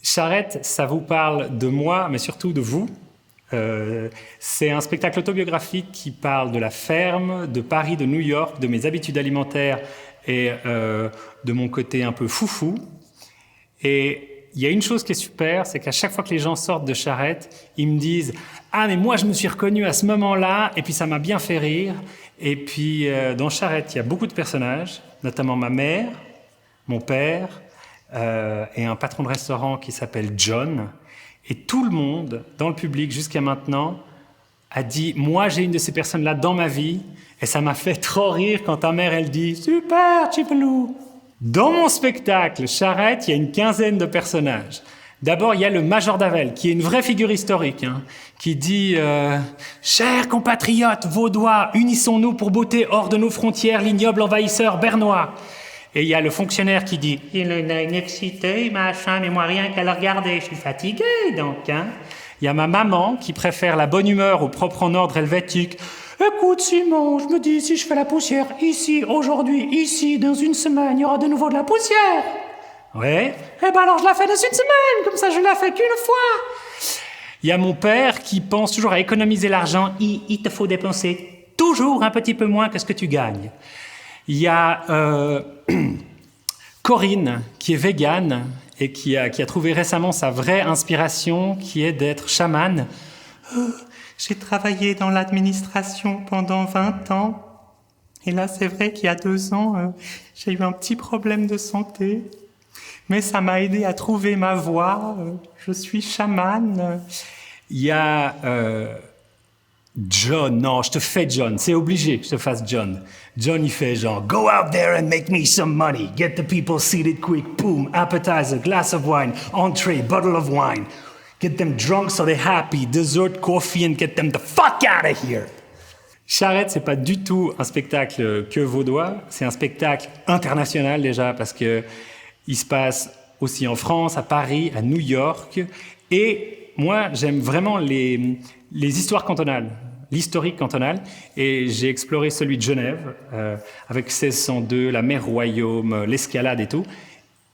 Charrette, ça vous parle de moi, mais surtout de vous. C'est un spectacle autobiographique qui parle de la ferme, de Paris, de New York, de mes habitudes alimentaires et de mon côté un peu foufou. Et il y a une chose qui est super, c'est qu'à chaque fois que les gens sortent de Charrette, ils me disent « Ah, mais moi, je me suis reconnu à ce moment-là, et puis ça m'a bien fait rire. » Et puis, dans Charrette, il y a beaucoup de personnages, notamment ma mère, mon père, et un patron de restaurant qui s'appelle John. Et tout le monde, dans le public jusqu'à maintenant, a dit « Moi, j'ai une de ces personnes-là dans ma vie. » Et ça m'a fait trop rire quand ta mère, elle dit « Super, Chipelou !» Dans mon spectacle, Charrette, il y a une quinzaine de personnages. D'abord, il y a le Major d'Avel, qui est une vraie figure historique, qui dit Chers compatriotes vaudois, unissons-nous pour botter hors de nos frontières l'ignoble envahisseur bernois. » Et il y a le fonctionnaire qui dit « Il est une excité, machin, mais moi rien qu'à le regarder, je suis fatigué, donc. » Il y a ma maman qui préfère la bonne humeur au propre en ordre helvétique. « Écoute, Simon, je me dis, si je fais la poussière ici, aujourd'hui, ici, dans une semaine, il y aura de nouveau de la poussière. » Ouais. Eh ben alors je la fais dans une semaine, comme ça je la fais qu'une fois. Il y a mon père qui pense toujours à économiser l'argent. Il te faut dépenser toujours un petit peu moins que ce que tu gagnes. Il y a Corinne, qui est végane et qui a trouvé récemment sa vraie inspiration, qui est d'être chamane. J'ai travaillé dans l'administration pendant 20 ans. Et là, c'est vrai qu'il y a 2 ans, j'ai eu un petit problème de santé. Mais ça m'a aidé à trouver ma voie. Je suis chamane. Il y a John. Non, je te fais John. C'est obligé que je te fasse John. John, il fait genre « Go out there and make me some money. Get the people seated quick. Boom. Appetizer, glass of wine. Entree, bottle of wine. Get them drunk so they're happy. Dessert, coffee and get them the fuck out of here. » Charrette, c'est pas du tout un spectacle que vaudois. C'est un spectacle international déjà parce que il se passe aussi en France, à Paris, à New York. Et moi, j'aime vraiment les histoires cantonales, l'historique cantonal. Et j'ai exploré celui de Genève, avec 1602, la mer royaume, l'escalade et tout.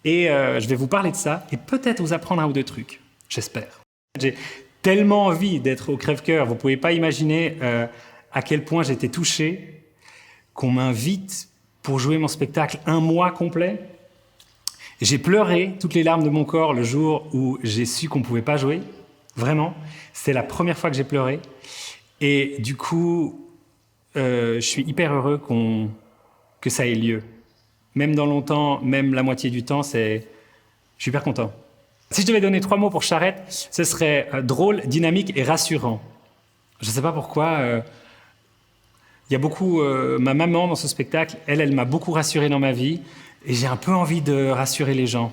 Et je vais vous parler de ça et peut-être vous apprendre 1 ou 2 trucs, j'espère. J'ai tellement envie d'être au crève-cœur, vous pouvez pas imaginer à quel point j'étais touché qu'on m'invite pour jouer mon spectacle 1 mois complet. J'ai pleuré toutes les larmes de mon corps le jour où j'ai su qu'on ne pouvait pas jouer. Vraiment. C'était la première fois que j'ai pleuré. Et du coup, je suis hyper heureux que ça ait lieu. Même dans longtemps, même la moitié du temps, je suis hyper content. Si je devais donner 3 mots pour Charrette, ce serait drôle, dynamique et rassurant. Je ne sais pas pourquoi. Il y a beaucoup... ma maman, dans ce spectacle, elle m'a beaucoup rassuré dans ma vie. Et j'ai un peu envie de rassurer les gens.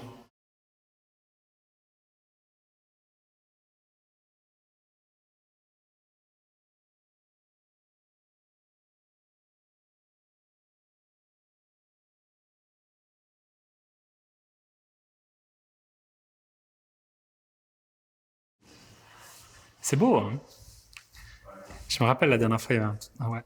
C'est beau, hein? Je me rappelle la dernière fois, il y avait ouais.